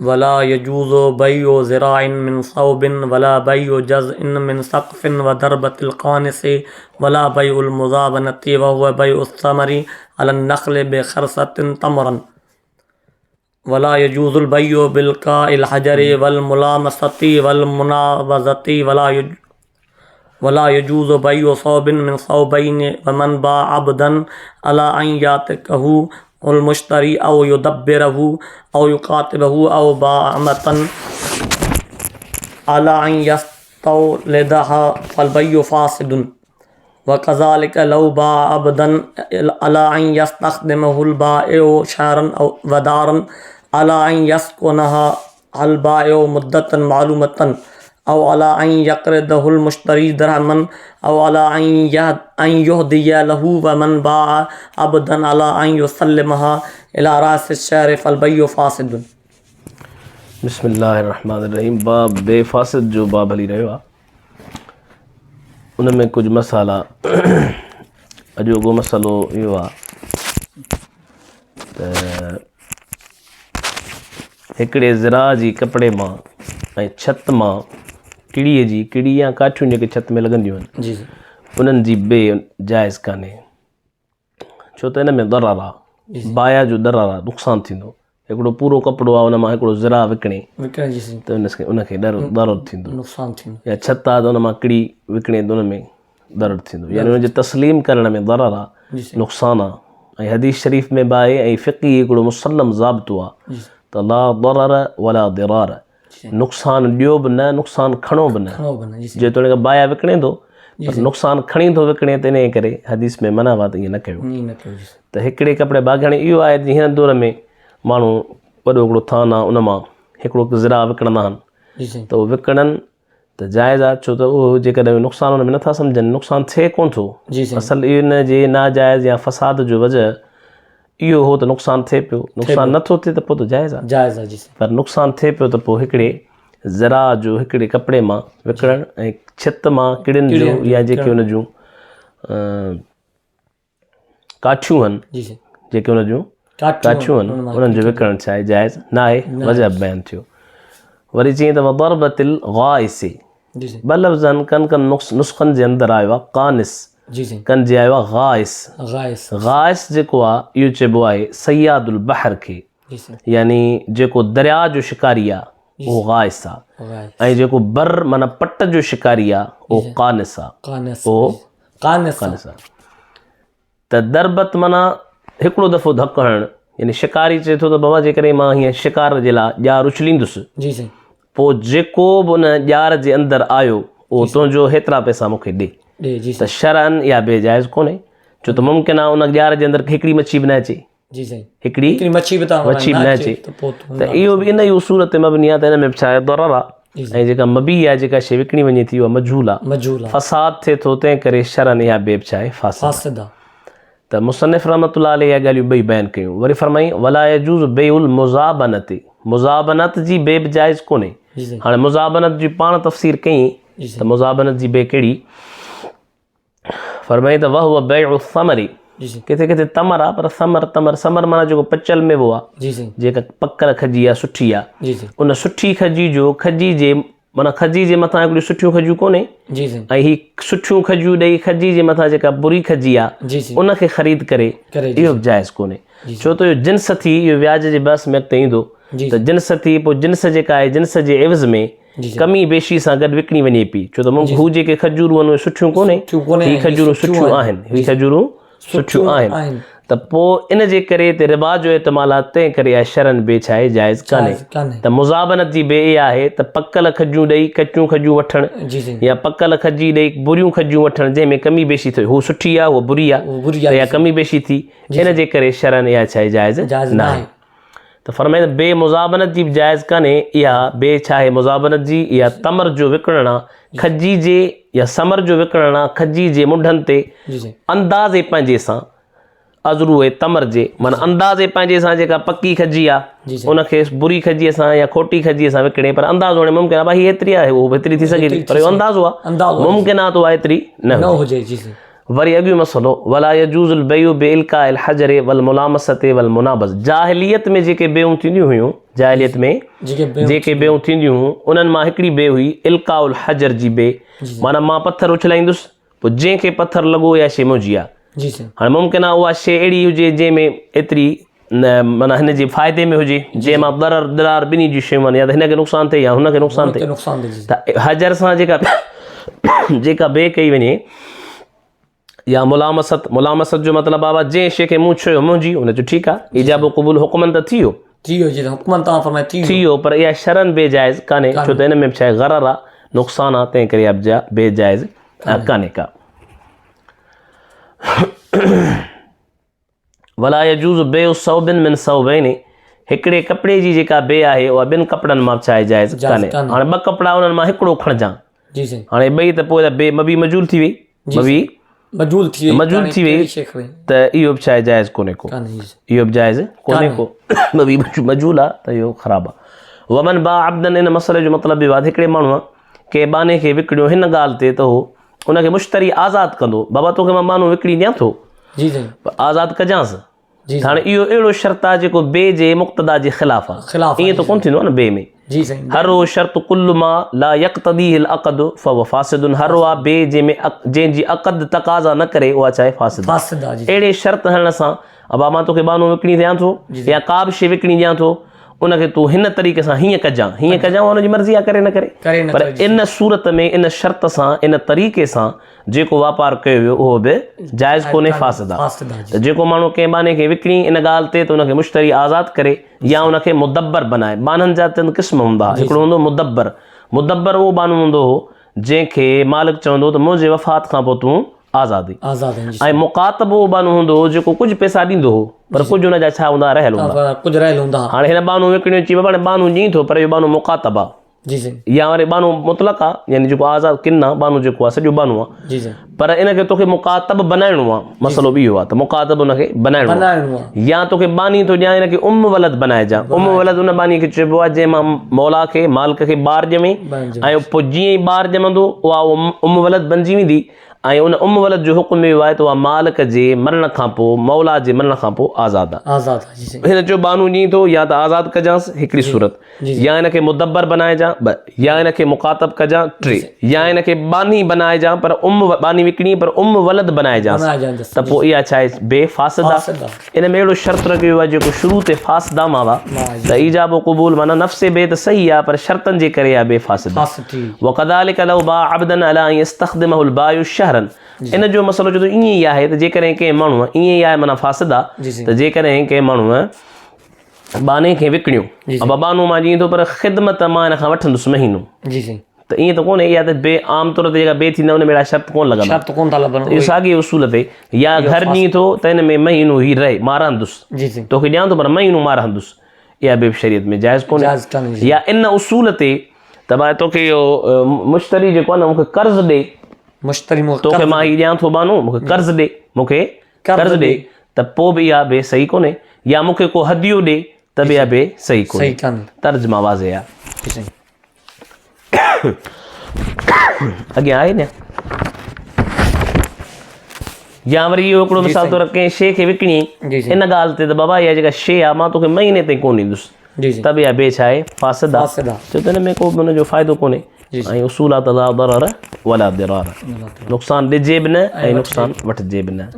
वला यजूज़ु बैउ ज़िराइन मिन सौबिन वला बैउ जज़इन मिन सक़फ़िन व दरबतिल क़ानिसी वला बैउल मुज़ाबनती व हुव बैउस समरी अलन नख़्ल बिख़रसतिन तमरन वला यजूज़ुल बैउ बिल काइल हजरी वल मुलामसती वल मुनावज़ती वला यजूज़ु बैउ सौबिन मिन सौबैनि व मन बा अब्दन अला अन यातिकहु उल मुश्तरी औ युदब्बिरहु औ युकातिबहु औ बाअमतन अला अन यस्तौलिदहा फल बैउ फासिदुन व कज़ालिक लौ बा अब्दन अला अन यस्तख़दिमहुल बाइउ शहरन व दारन अला अन यस्कुनहा अल बाइउ मुद्दतन मालूमतन औ अला अन यक़रिदहुल मुश्तरी दरहमन औ अला अन युहदिया लहू व मन बा अब्दन अला अन युसल्लिमहा इला रासिश शहर फल बैउ फासिदुन। बिस्मिल्लाहिर्रहमानिर्रहीम। बाब बेफासिद जो बाब हली रहियो आहे उन में कुझु मसाला अॼोको मसालो इहो आहे त हिकिड़े ज़रा जी कपिड़े मां ऐं छत मां किड़ी या काठियूं जेके छत में लॻंदियूं आहिनि जी उन्हनि जी बे जाइज़ कान्हे, छो त हिन में दरार आहे, बाया जो दरार आहे, नुक़सानु थींदो। हिकिड़ो पूरो कपिड़ो आहे उन मां हिकिड़ो ज़रा विकिणे त उनखे दर्द थींदो, नुक़सानु थींदो। या छत आहे त उन मां किड़ी विकिणे त उन में दर्द थींदो, यानी उनजे तस्लीम करण में दरार आहे, नुक़सानु आहे। ऐं हदीस शरीफ़ में बि आहे ऐं फ़िक़ी हिकिड़ो मुसलम ज़ाब्तो आहे त ला दरर वला दिरार, नुक़सानु ॾियो बि न, नुक़सानु खणो बि न, जेतोणीकि बाया विकिणे थो पर नुक़सानु खणी थो विकिणे त इन करे हदीस में मना आहे त ईअं न कयो। त हिकिड़े कपिड़े बाग़ हाणे इहो आहे त हिन दौर में माण्हू वॾो हिकिड़ो थान आहे उन मां हिकिड़ो ज़रा विकिणंदा आहिनि त उहो विकिणनि त जाइज़ आहे, छो त उहो जेकॾहिं नुक़सानु हुन में नथा सम्झनि, नुक़सानु थिए कोन थो, असल इन जे नाजाइज़ या फ़साद जो वजह इहो हो त नुक़सानु थिए पियो, नुक़सानु नथो थिए त पोइ त जाइज़ आहे, पर नुक़सानु थिए पियो त पोइ हिकिड़े ज़रा जो हिकिड़े कपिड़े मां विकिणणु ऐं छित मां किड़ियुनि जो या जेके हुन जूं काठियूं आहिनि, जेके हुन जूं काठियूं आहिनि उन्हनि जो विकिणणु छा आहे जाइज़ न आहे, वजह बयानु थियो। वरी चईं त वदरबतिल गाइसी, ॿ लफ़्ज़ आहिनि, कनि नुस्ख़नि जे अंदरि आयो आहे कानिस, कनि जे आयो आहे गाइस। गाइस जेको आहे इहो चइबो आहे सयादुल बहर खे, यानी जेको दरिया जो शिकारी आहे उहो गाइस आहे, ऐं जेको बर माना पट जो शिकारी आहे उहो कानिस आहे, उहो कानिस आहे। त दरबत माना हिकिड़ो दफ़ो धकु हणणु, यानी शिकारी चए थो त बाबा जेकॾहिं मां हीअं शिकार जे लाइ ॼार उछलींदुसि पोइ जेको बि उन ॼार जे अंदरि आयो उहो तुंहिंजो हेतिरा पैसा मूंखे ॾे, त शरअन इहा बेजाइज़ कोन्हे, छो त मुमकिन आहे उन ॼार जे अंदरि हिकिड़ी मच्छी बि न अचे, हिकिड़ी मच्छी बि न अचे, त इहो बि इन ई उसूल ते मबनी आहे त हिन में बि छा आहे दरार आहे, ऐं जेका मबी आहे जेका शइ विकिणी वञे थी उहा मजहूल आहे, फ़साद थिए थो, तंहिं करे शरअन इहा बे बि छा आहे फासिद आहे। त मुसनिफ़ रहमतुल्लाह अलैहि इहा ॻाल्हियूं ॿई बयानु कयूं। वरी फरमाई वला यजूज़ बैउल मुज़ाबनती, मुज़ाबनत जी बे बि जाइज़ कोन्हे। हाणे मुज़ाबनत जी पाण तफ़सीर कई त मुज़ाबनत जी बे कहिड़ी, फरमाई त वह बैउ समरी, किथे किथे तमर आहे पर समर माना जेको पचल में वो आहे, जेका पकल खजी आहे सुठी आहे, उन सुठी खजी जो खजी जे माना खजी जे मथां हिकिड़ियूं सुठियूं खजियूं कोन्हे, ऐं ही सुठियूं खजियूं ॾेई खजी जे मथां जेका बुरी खजी आहे उनखे ख़रीद करे इहो बि जाइज़ कोन्हे, छो त इहो जिन्स थी, इहो व्याज जे बहस में अॻिते ईंदो त जिन्स थी, पोइ जिन्स जेका आहे जिन्स जे एवज़ में कमी बेशी सां गॾु विकिणी वञे पई, छो त हू जेके खजूरूं आहिनि उहे सुठियूं कोन्हे, ही खजूरूं सुठियूं आहिनि, ही खजूरूं सुठियूं आहिनि, त पोइ इन जे करे ते रिबा जो इस्तेमालु आहे, तंहिं करे इहा शरअन बे छा आहे जाइज़ कान्हे। त मुज़ाबनत जी बे इहा आहे त पकल खजियूं ॾेई कचियूं खजियूं वठणु, या पकल खजी ॾेई बुरियूं खजियूं वठणु जंहिंमें कमी बेशी थिए, हू सुठी आहे उहा बुरी आहे, या कमी बेशी थी, इन जे करे शरअन इहा छा आहे जाइज़ न आहे। त फरमाईंदा बे मुज़ाबनत जी बि जाइज़ कान्हे, इहा बे छा आहे मुज़ाबनत जी, इहा तमर जो विकिणणु आहे, खजी जे या समर जो विकिणणु आहे, खजी जे मुंडनि ते अंदाज़े पंहिंजे सां, अज़रू तमर जे माना अंदाज़े पंहिंजे सां जेका पकी खजी आहे उनखे बुरी खजीअ सां या खोटी खजीअ सां विकिणे, पर अंदाज़ो हाणे मुमकिन आहे भाई हेतिरी आहे, उहो हेतिरी थी सघे थी, पर इहो अंदाज़ो आहे, मुमकिन आहे त उहा हेतिरी न हुजे। वरी अॻियो मसलो वला यजूज़ुल बयु बिइल्काइल हजर वल मुलामसत वल मुनाबज़। जाहिलियत में जेके बेऊं थींदियूं हुयूं, जाहिलियत में जेके बेऊं थींदियूं हुयूं उन्हनि मां हिकिड़ी बे हुई इल्काउल हजर जी बे, माना मां पथर उछलाईंदुसि पोइ जंहिंखे पथर लॻो या शइ मुंहिंजी आहे। हाणे मुमकिन आहे उहा शइ अहिड़ी हुजे जंहिंमें एतिरी माना हिन जे फ़ाइदे में हुजे, जंहिं मां दरार दरार ॿिन्ही जी शयूं आहिनि, या त हिनखे नुक़सानु थिए या हुनखे नुक़सानु थिए। त हजर सां जेका बे कई वञे या मुलामसत जो मतिलबु आहे जंहिं शइ खे मूं छुयो मुंहिंजी, हुनजो ठीकु आहे, इजाबो क़बूल हुकमनि त थी वियो, पर इहा शरन बेजाइज़ कान्हे, छो त हिन में छा आहे ग़रर आहे, नुक़सानु आहे, तंहिं करे अब बेजाइज़ कान्हे का। वला यजूज़ बेउ सौबिन मिन सौबैनि, हिकिड़े कपिड़े जी जेका बे आहे उहा ॿिनि कपिड़नि मां छा आहे जाइज़ कान्हे। हाणे ॿ कपिड़ा उन्हनि मां हिकिड़ो खणिजां, हाणे ॿई त पोइ बे बी मजूल थी वई, मजूल थी वई त इहो बि छा आहे जाइज़ कोन्हे को, इहो बि जाइज़ कोन्हे को, बी मजूल आहे त इहो ख़राबु आहे। वमन बा अब्दन, इन मसइले जो मतिलबु इहो आहे हिकिड़े माण्हूअ कंहिं बाने खे विकिणियो हिन ॻाल्हि ते त हो उनखे मुश्तरी आज़ादु कंदो, बाबा तोखे मां बानो विकिणी ॾियां थो, आज़ादु कजांसि। हाणे इहो अहिड़ो शर्त आहे जेको बे जे मुक़्तदा जे ख़िलाफ़ आहे, ईअं त कोन्ह थींदो आहे न बे में। हर उहो शर्त कुल्लु मां ला यक़्तदीहिल अक़द फहुव फासिदुन, हर उहा बे जंहिंमें जंहिंजी अक़द तक़ाज़ा न करे उहा चाहे फासिद। अहिड़े शर्त हणण सां अबा मां तोखे बानो विकिणी ॾियां थो या का बि शइ विकिणी ॾियां थो, उनखे तूं हिन तरीक़े सां हीअं कजां हुनजी मर्ज़ी आहे करे न करे, पर इन सूरत में इन शर्त सां इन तरीक़े सां जेको वापारु कयो वियो उहो बि जाइज़ कोन्हे, फासिद आहे। त जेको माण्हू कंहिं बाने खे विकिणी इन ॻाल्हि ते त उनखे मुश्तरी आज़ादु करे या उनखे मुदब्बर बनाए। बाननि जा चंद क़िस्म हूंदा, हिकिड़ो हूंदो मुदब्बर उहो बानो हूंदो हो जंहिंखे मालिक चवंदो त मुंहिंजे वफ़ात खां पोइ तूं आज़ादी, ऐं मुकातब उहो बानो हूंदो हो जेको कुझु पैसा ॾींदो हो पर कुझु हुनजा छा हूंदा रहियल हूंदा। हाणे हिन बानो विकिणियो अची बाबा बानो ॾीं थो पर इहो बानो मुकातब आहे, या वरी बानो मुतलक़ आहे, यानी जेको आज़ादु किन आहे बानो जेको आहे सॼो बानो आहे, पर इनखे तोखे मुकातब बनाइणो आहे। मसइलो बि इहो आहे त मुकातब उनखे बनाइणो आहे, या तोखे बानी थो ॾियां हिनखे वलद बनाइजां। वलद उन बानी खे चइबो आहे जंहिं मां मौला खे मालिक खे ॿार ॼमे, ऐं पोइ जीअं ई ॿार ॼमंदो उहा वलद बणिजी वेंदी, ऐं उन वलद जो हुकुम इहो आहे त उहा मालिक जे मरण खां पोइ, मौला जे मरण खां पोइ आज़ादु आहे। हिन जो बानू ॾीं थो या त आज़ादु कजांसि हिकिड़ी सूरत, या हिनखे मुदब्बर बनाइजां ॿ, या हिनखे मुकातब कजां टे, या हिनखे बानी बनाइजां पर बानी विकिणी पर वलद बनाइजांसि, त पोइ इहा छा आहे बे फासिद आहे। इन में अहिड़ो शर्त रखियो आहे जेको शुरू ते फासिदा मां आहे, त ईजाबो क़बूल माना नफ़्से बे त सही आहे पर शर्तनि जे करे आहे बे फासिद। वकदालिक लौ बा अब्दन अला यस्तख़दिमहुल बायु शहरन, इन जो मसइलो जो ईअं ई आहे त जेकॾहिं कंहिं माण्हूअ ईअं ई आहे माना फासिद आहे, त जेकॾहिं कंहिं माण्हूअ बाने खे विकिणियो अब बानो मां ॾींदो पर ख़िदमत मां हिन खां वठंदुसि महीनो, त ईअं त कोन्हे, इहा त बे आम तौर ते जेका बे थींदा उन में अहिड़ा शर्त कोन लॻंदा, इहो साॻी उसूल ते। या घर ॾीं थो त हिन में महीनो ई रहे मां रहंदुसि, तोखे ॾियां थो पर महीनो मां रहंदुसि, इहा बि शरीयत में जाइज़ कोन्हे। या इन उसूल ते त भाई तोखे इहो मुश्तरी जेको आहे न मूंखे कर्ज़ ॾे, तोखे मां हीउ ॾियां थो बानो मूंखे कर्ज़ ॾे, मूंखे कर्ज़ ॾे, त पोइ बि इहा बे सही कोन्हे। या मूंखे को हदियो ॾे त बि इहा बे सही कोन्हे, तर्जुमा वाज़े आहे। अॻियां आहे न, या वरी इहो हिकिड़ो मिसाल तौर कंहिं शइ खे विकिणी इन ॻाल्हि ते त बाबा इहा जेका शइ आहे मां तोखे महीने ताईं कोन ॾींदुसि, त बि इहा बे छा आहे फासिद आहे, छो त हिन में को बि हुनजो फ़ाइदो कोन्हे। ऐं उसूल आहे त ला दरर वला दिरार, नुक़सानु ॾिजे बि न ऐं नुक़सानु वठिजे बि न।